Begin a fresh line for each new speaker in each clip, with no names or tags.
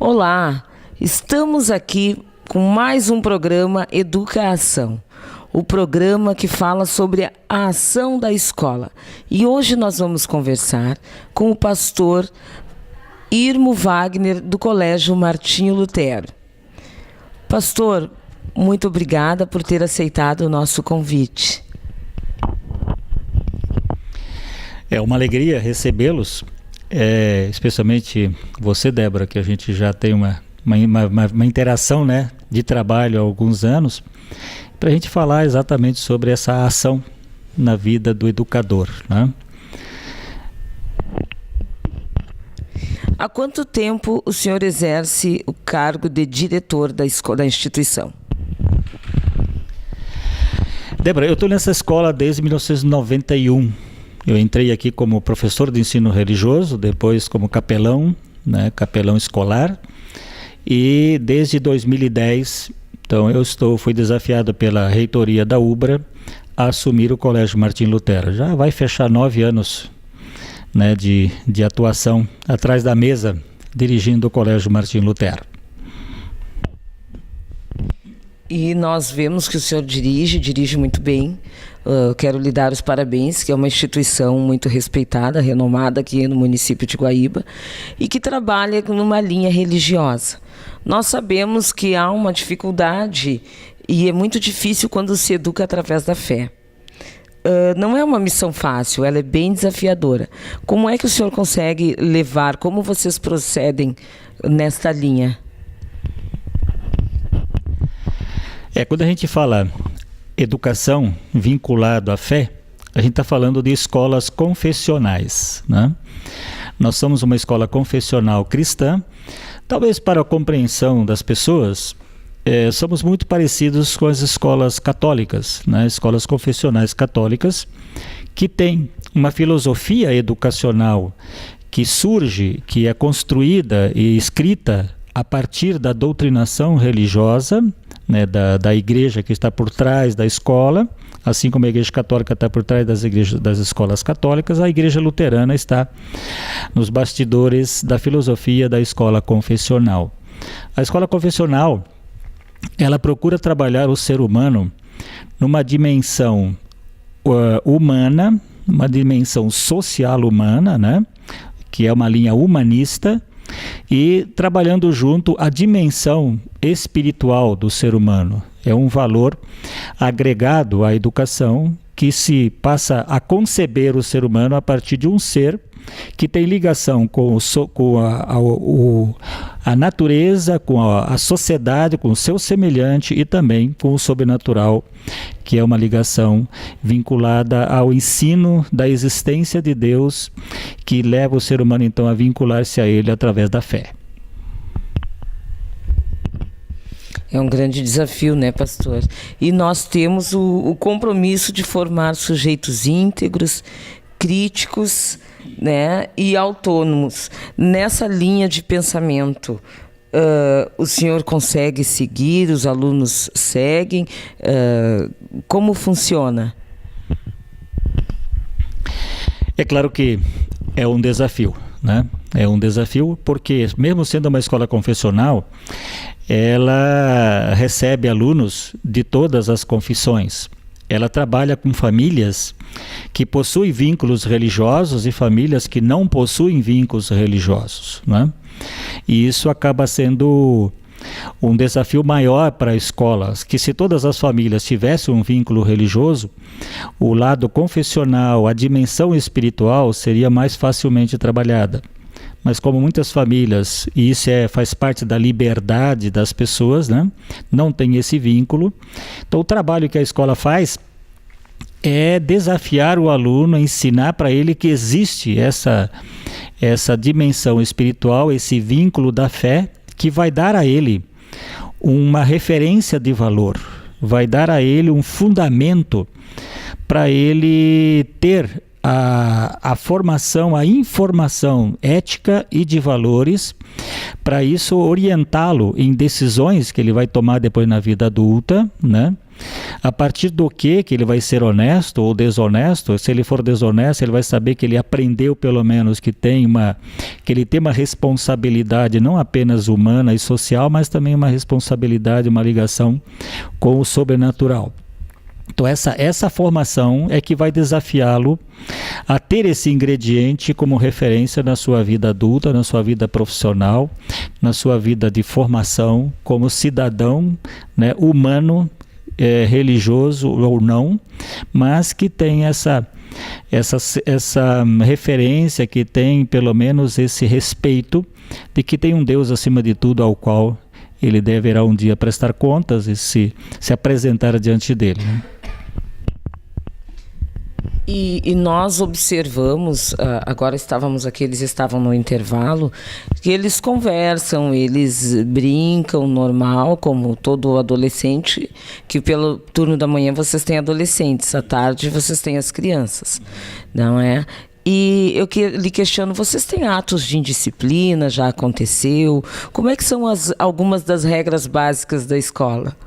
Olá, estamos aqui com mais um programa Educação, o programa que fala sobre a ação da escola. E hoje nós vamos conversar com o pastor Irmo Wagner, do Colégio Martinho Lutero. Pastor, muito obrigada por ter aceitado o nosso convite.
É uma alegria recebê-los, especialmente você, Débora, que a gente já tem uma interação, né, de trabalho há alguns anos, para a gente falar exatamente sobre essa ação na vida do educador, né?
Há quanto tempo o senhor exerce o cargo de diretor da instituição?
Débora, eu estou nessa escola desde 1991. Eu entrei aqui como professor de ensino religioso, depois como capelão, né, capelão escolar, e desde 2010, então fui desafiado pela reitoria da UBRA a assumir o Colégio Martinho Lutero. Já vai fechar 9 anos, né, de atuação atrás da mesa, dirigindo o Colégio Martinho Lutero.
E nós vemos que o senhor dirige muito bem. Quero lhe dar os parabéns, que é uma instituição muito respeitada, renomada aqui no município de Guaíba, e que trabalha numa linha religiosa. Nós sabemos que há uma dificuldade e é muito difícil quando se educa através da fé. Não é uma missão fácil, ela é bem desafiadora. Como é que o senhor consegue levar, como vocês procedem nesta linha?
Quando a gente fala educação vinculado à fé, a gente está falando de escolas confessionais, né? Nós somos uma escola confessional cristã. Talvez para a compreensão das pessoas, somos muito parecidos com as escolas católicas, né? Escolas confessionais católicas, que têm uma filosofia educacional que surge, que é construída e escrita a partir da doutrinação religiosa, né, da igreja que está por trás da escola. Assim como a igreja católica está por trás das escolas católicas, a igreja luterana está nos bastidores da filosofia da escola confessional. A escola confessional, ela procura trabalhar o ser humano numa dimensão humana, uma dimensão social humana, né, que é uma linha humanista, e trabalhando junto a dimensão espiritual do ser humano. É um valor agregado à educação que se passa a conceber o ser humano a partir de um ser que tem ligação com a natureza, com a sociedade, com o seu semelhante e também com o sobrenatural, que é uma ligação vinculada ao ensino da existência de Deus, que leva o ser humano então a vincular-se a ele através da fé.
É um grande desafio, né, pastor? E nós temos o compromisso de formar sujeitos íntegros, críticos, né, e autônomos. Nessa linha de pensamento, o senhor consegue seguir, os alunos seguem? Como funciona?
É claro que é um desafio, né? É um desafio porque, mesmo sendo uma escola confessional, ela recebe alunos de todas as confissões. Ela trabalha com famílias que possuem vínculos religiosos e famílias que não possuem vínculos religiosos, né? E isso acaba sendo um desafio maior para a escola, que se todas as famílias tivessem um vínculo religioso, o lado confessional, a dimensão espiritual seria mais facilmente trabalhada. Mas como muitas famílias, e isso faz parte da liberdade das pessoas, né, não tem esse vínculo, então o trabalho que a escola faz é desafiar o aluno, ensinar para ele que existe essa dimensão espiritual, esse vínculo da fé, que vai dar a ele uma referência de valor, vai dar a ele um fundamento para ele ter a formação, a informação ética e de valores, para isso orientá-lo em decisões que ele vai tomar depois na vida adulta, né? A partir do que ele vai ser honesto ou desonesto? Se ele for desonesto, ele vai saber que ele aprendeu pelo menos que ele tem uma responsabilidade não apenas humana e social, mas também uma responsabilidade, uma ligação com o sobrenatural. Então essa formação é que vai desafiá-lo a ter esse ingrediente como referência na sua vida adulta, na sua vida profissional, na sua vida de formação como cidadão, né, humano, religioso ou não, mas que tem essa referência, que tem pelo menos esse respeito de que tem um Deus acima de tudo ao qual ele deverá um dia prestar contas e se apresentar diante dele, né?
E nós observamos, agora eles estavam no intervalo, que eles conversam, eles brincam normal, como todo adolescente, que pelo turno da manhã vocês têm adolescentes, à tarde vocês têm as crianças, não é? E eu lhe questiono, vocês têm atos de indisciplina, já aconteceu? Como é que são algumas das regras básicas da escola?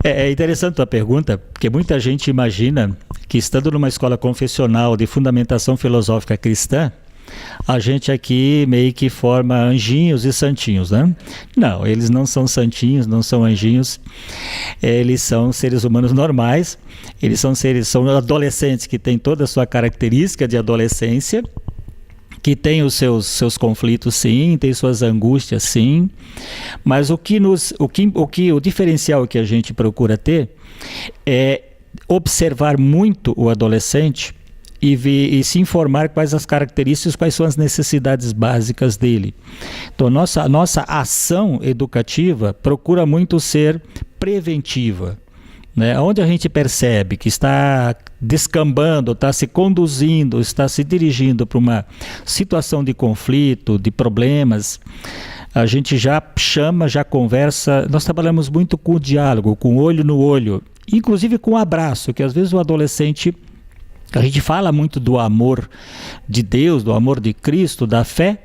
É interessante a pergunta, porque muita gente imagina que estando numa escola confessional de fundamentação filosófica cristã, a gente aqui meio que forma anjinhos e santinhos, né? Não, eles não são santinhos, não são anjinhos, eles são seres humanos normais, são adolescentes que têm toda a sua característica de adolescência, que tem os seus conflitos, sim, tem suas angústias, sim, mas o diferencial que a gente procura ter é observar muito o adolescente e se informar quais as características, quais são as necessidades básicas dele. Então, a nossa ação educativa procura muito ser preventiva, né? Onde a gente percebe que está descambando, está se conduzindo, está se dirigindo para uma situação de conflito, de problemas, a gente já chama, já conversa. Nós trabalhamos muito com o diálogo, com o olho no olho, inclusive com o abraço, que às vezes o adolescente, a gente fala muito do amor de Deus, do amor de Cristo, da fé,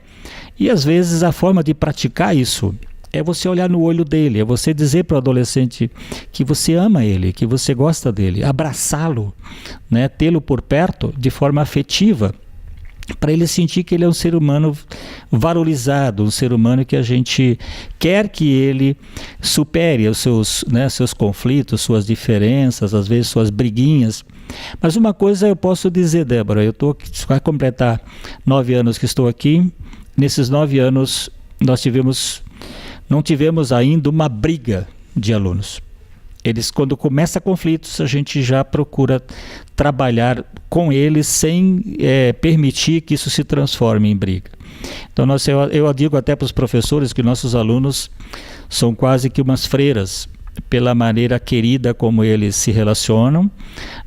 e às vezes a forma de praticar isso é você olhar no olho dele, é você dizer para o adolescente que você ama ele, que você gosta dele, abraçá-lo, né? Tê-lo por perto de forma afetiva, para ele sentir que ele é um ser humano valorizado, um ser humano que a gente quer que ele supere os seus conflitos, suas diferenças, às vezes suas briguinhas. Mas uma coisa eu posso dizer, Débora, vai completar 9 anos que estou aqui. Nesses 9 anos não tivemos ainda uma briga de alunos. Eles, quando começa conflitos, a gente já procura trabalhar com eles sem permitir que isso se transforme em briga. Então, eu digo até para os professores que nossos alunos são quase que umas freiras, pela maneira querida como eles se relacionam,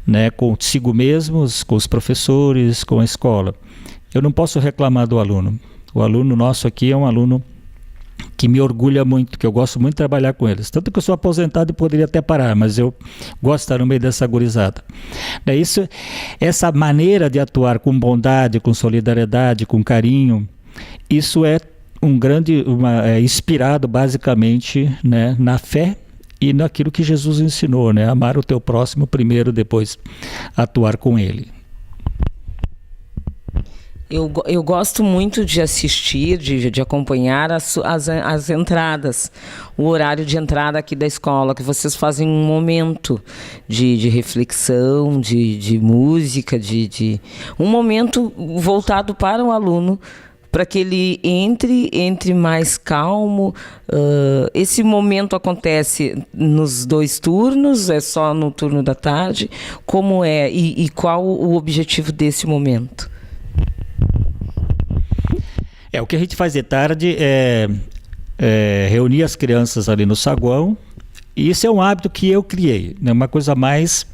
né, consigo mesmos, com os professores, com a escola. Eu não posso reclamar do aluno. O aluno nosso aqui é um aluno que me orgulha muito, que eu gosto muito de trabalhar com eles. Tanto que eu sou aposentado e poderia até parar, mas eu gosto de estar no meio dessa gurizada. Essa maneira de atuar com bondade, com solidariedade, com carinho, isso é inspirado basicamente, né, na fé e naquilo que Jesus ensinou, né? Amar o teu próximo primeiro, depois atuar com ele.
Eu gosto muito de assistir, de acompanhar as entradas, o horário de entrada aqui da escola, que vocês fazem um momento de reflexão, de música, um momento voltado para o aluno, para que ele entre mais calmo. Esse momento acontece nos 2 turnos, é só no turno da tarde? Como é e qual o objetivo desse momento?
O que a gente faz de tarde é reunir as crianças ali no saguão, e isso é um hábito que eu criei, né? Uma coisa mais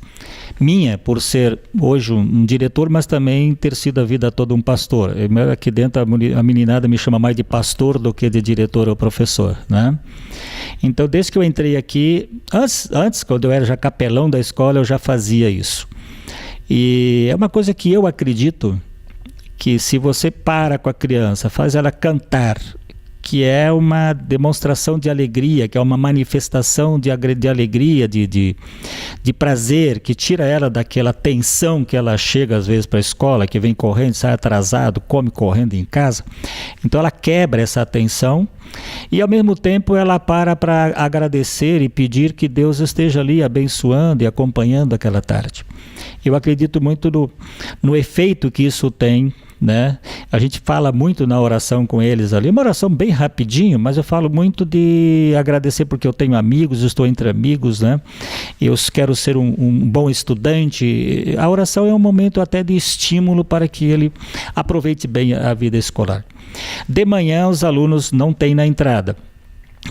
minha, por ser hoje um diretor, mas também ter sido a vida toda um pastor. Aqui dentro a meninada me chama mais de pastor do que de diretor ou professor, né? Então, desde que eu entrei aqui, antes quando eu era já capelão da escola, eu já fazia isso. E é uma coisa que eu acredito que se você para com a criança, faz ela cantar, que é uma demonstração de alegria, que é uma manifestação de alegria, de prazer, que tira ela daquela tensão que ela chega às vezes para a escola, que vem correndo, sai atrasado, come correndo em casa. Então ela quebra essa tensão e ao mesmo tempo ela para agradecer e pedir que Deus esteja ali abençoando e acompanhando aquela tarde. Eu acredito muito no efeito que isso tem, né? A gente fala muito na oração com eles ali, uma oração bem rapidinho, mas eu falo muito de agradecer porque eu tenho amigos, estou entre amigos, né? Eu quero ser um bom estudante. A oração é um momento até de estímulo para que ele aproveite bem a vida escolar. De manhã os alunos não têm na entrada,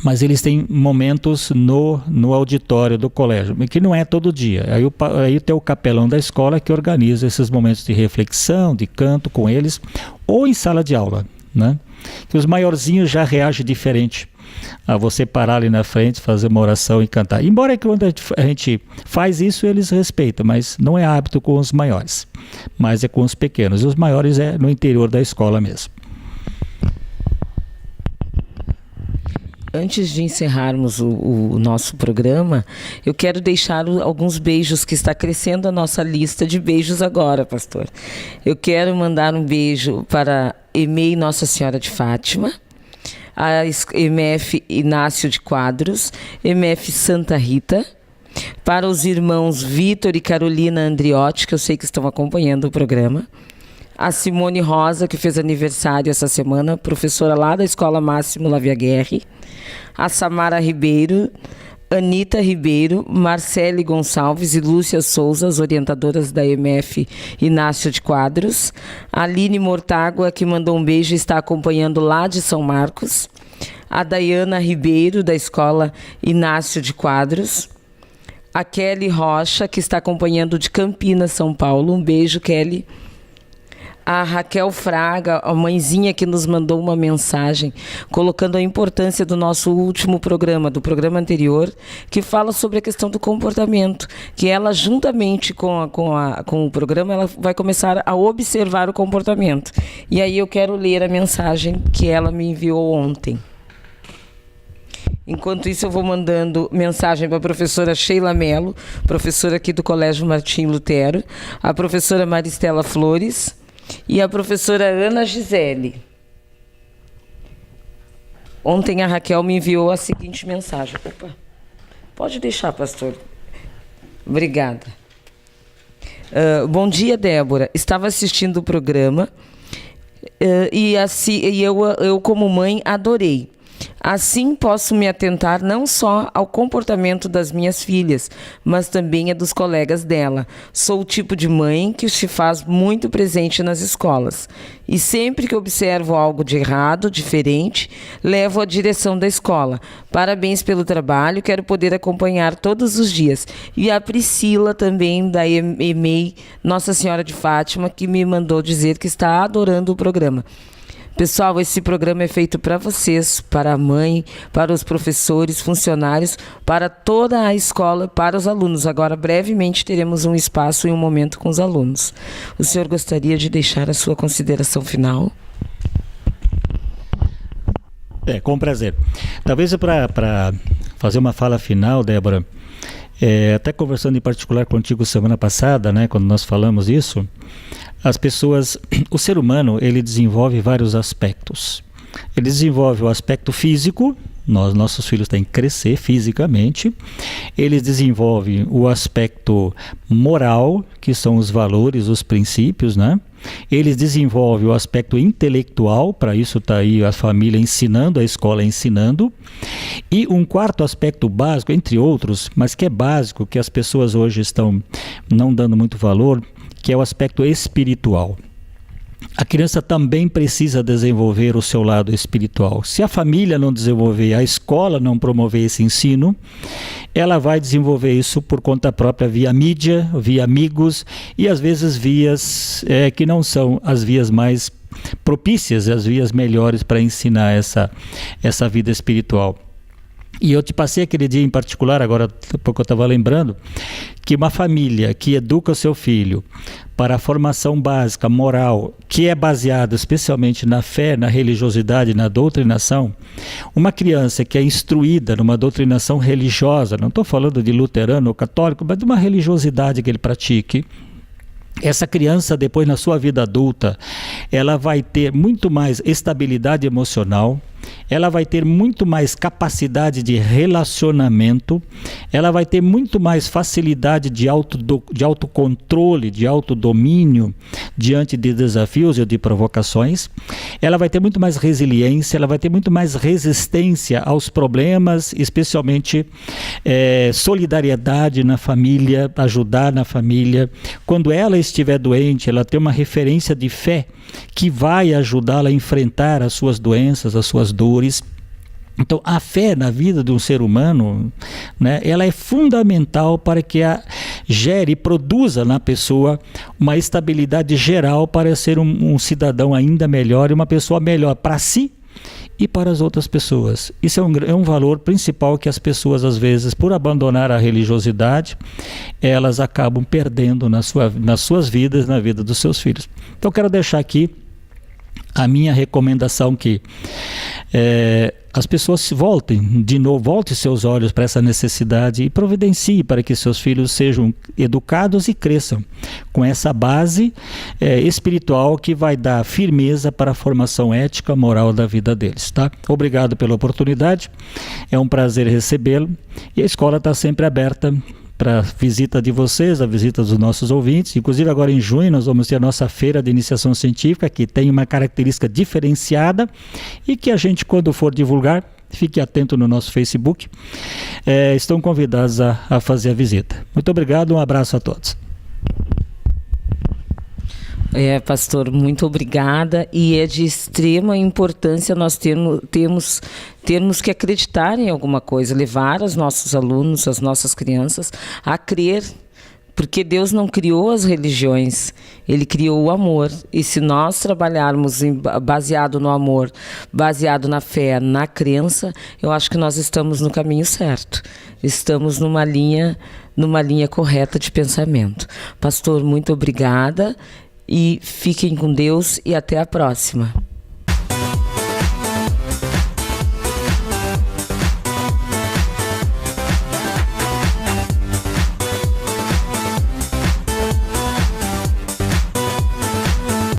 mas eles têm momentos no auditório do colégio, que não é todo dia. Aí tem o capelão da escola que organiza esses momentos de reflexão, de canto com eles, ou em sala de aula, né? Que os maiorzinhos já reagem diferente a você parar ali na frente, fazer uma oração e cantar. Embora que quando a gente faz isso, eles respeitam, mas não é hábito com os maiores, mas é com os pequenos. E os maiores é no interior da escola mesmo.
Antes de encerrarmos o nosso programa, eu quero deixar alguns beijos, que está crescendo a nossa lista de beijos agora, pastor. Eu quero mandar um beijo para EMEI Nossa Senhora de Fátima, a MF Inácio de Quadros, MF Santa Rita, para os irmãos Vitor e Carolina Andriotti, que eu sei que estão acompanhando o programa, a Simone Rosa, que fez aniversário essa semana, professora lá da Escola Máximo Laviaguerre, a Samara Ribeiro, Anita Ribeiro, Marcele Gonçalves e Lúcia Souza, as orientadoras da MF Inácio de Quadros, a Aline Mortágua, que mandou um beijo e está acompanhando lá de São Marcos, a Daiana Ribeiro, da Escola Inácio de Quadros, a Kelly Rocha, que está acompanhando de Campinas, São Paulo. Um beijo, Kelly. A Raquel Fraga, a mãezinha, que nos mandou uma mensagem colocando a importância do nosso último programa, do programa anterior, que fala sobre a questão do comportamento, que ela, juntamente com o programa, ela vai começar a observar o comportamento. E aí eu quero ler a mensagem que ela me enviou ontem. Enquanto isso, eu vou mandando mensagem para a professora Sheila Mello, professora aqui do Colégio Martim Lutero, a professora Maristela Flores e a professora Ana Gisele. Ontem a Raquel me enviou a seguinte mensagem. Opa, pode deixar, pastor. Obrigada. Bom dia, Débora. Estava assistindo o programa e eu, como mãe, adorei. Assim posso me atentar não só ao comportamento das minhas filhas, mas também a dos colegas dela. Sou o tipo de mãe que se faz muito presente nas escolas. E sempre que observo algo de errado, diferente, levo à direção da escola. Parabéns pelo trabalho, quero poder acompanhar todos os dias. E a Priscila também, da EMEI Nossa Senhora de Fátima, que me mandou dizer que está adorando o programa. Pessoal, esse programa é feito para vocês, para a mãe, para os professores, funcionários, para toda a escola, para os alunos. Agora, brevemente, teremos um espaço e um momento com os alunos. O senhor gostaria de deixar a sua consideração final?
Com prazer. Talvez para fazer uma fala final, Débora, até conversando em particular contigo semana passada, né, quando nós falamos isso, as pessoas, o ser humano, ele desenvolve vários aspectos. Ele desenvolve o aspecto físico, nossos filhos têm que crescer fisicamente. Eles desenvolvem o aspecto moral, que são os valores, os princípios, né? Eles desenvolvem o aspecto intelectual, para isso está aí a família ensinando, a escola ensinando. E um quarto aspecto básico, entre outros, mas que é básico, que as pessoas hoje estão não dando muito valor, que é o aspecto espiritual. A criança também precisa desenvolver o seu lado espiritual. Se a família não desenvolver, a escola não promover esse ensino, ela vai desenvolver isso por conta própria, via mídia, via amigos e às vezes vias que não são as vias mais propícias, as vias melhores para ensinar essa vida espiritual. E eu te passei aquele dia em particular, agora porque eu estava lembrando, que uma família que educa o seu filho para a formação básica, moral, que é baseada especialmente na fé, na religiosidade, na doutrinação, uma criança que é instruída numa doutrinação religiosa, não estou falando de luterano ou católico, mas de uma religiosidade que ele pratique, essa criança depois na sua vida adulta, ela vai ter muito mais estabilidade emocional, ela vai ter muito mais capacidade de relacionamento, ela vai ter muito mais facilidade de autocontrole, de autodomínio diante de desafios e de provocações, ela vai ter muito mais resiliência, ela vai ter muito mais resistência aos problemas, especialmente solidariedade na família, ajudar na família. Quando ela estiver doente, ela tem uma referência de fé que vai ajudá-la a enfrentar as suas doenças, as suas dores. Então, a fé na vida de um ser humano, né, ela é fundamental para que gere e produza na pessoa uma estabilidade geral para ser um cidadão ainda melhor e uma pessoa melhor para si e para as outras pessoas. Isso é um valor principal que as pessoas, às vezes, por abandonar a religiosidade, elas acabam perdendo nas suas vidas, na vida dos seus filhos. Então, quero deixar aqui a minha recomendação que as pessoas voltem seus olhos para essa necessidade e providenciem para que seus filhos sejam educados e cresçam com essa base espiritual que vai dar firmeza para a formação ética, moral da vida deles, tá? Obrigado pela oportunidade, é um prazer recebê-lo e a escola está sempre aberta para a visita de vocês, a visita dos nossos ouvintes. Inclusive agora em junho nós vamos ter a nossa feira de iniciação científica, que tem uma característica diferenciada e que a gente, quando for divulgar, fique atento no nosso Facebook, estão convidados a fazer a visita. Muito obrigado, um abraço a todos.
Pastor, muito obrigada, e é de extrema importância nós termos que acreditar em alguma coisa, levar os nossos alunos, as nossas crianças a crer, porque Deus não criou as religiões, Ele criou o amor, e se nós trabalharmos baseado no amor, baseado na fé, na crença, eu acho que nós estamos no caminho certo, estamos numa linha correta de pensamento. Pastor, muito obrigada, e fiquem com Deus e até a próxima.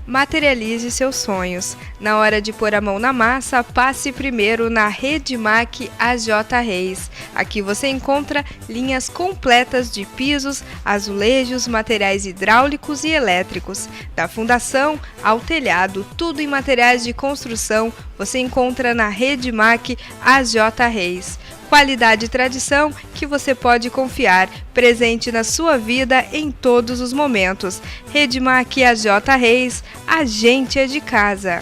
Materialize seus sonhos. Na hora de pôr a mão na massa, passe primeiro na Redmac AJ Reis. Aqui você encontra linhas completas de pisos, azulejos, materiais hidráulicos e elétricos. Da fundação ao telhado, tudo em materiais de construção, você encontra na Redmac AJ Reis. Qualidade e tradição que você pode confiar, presente na sua vida em todos os momentos. Redmac AJ Reis, a gente é de casa.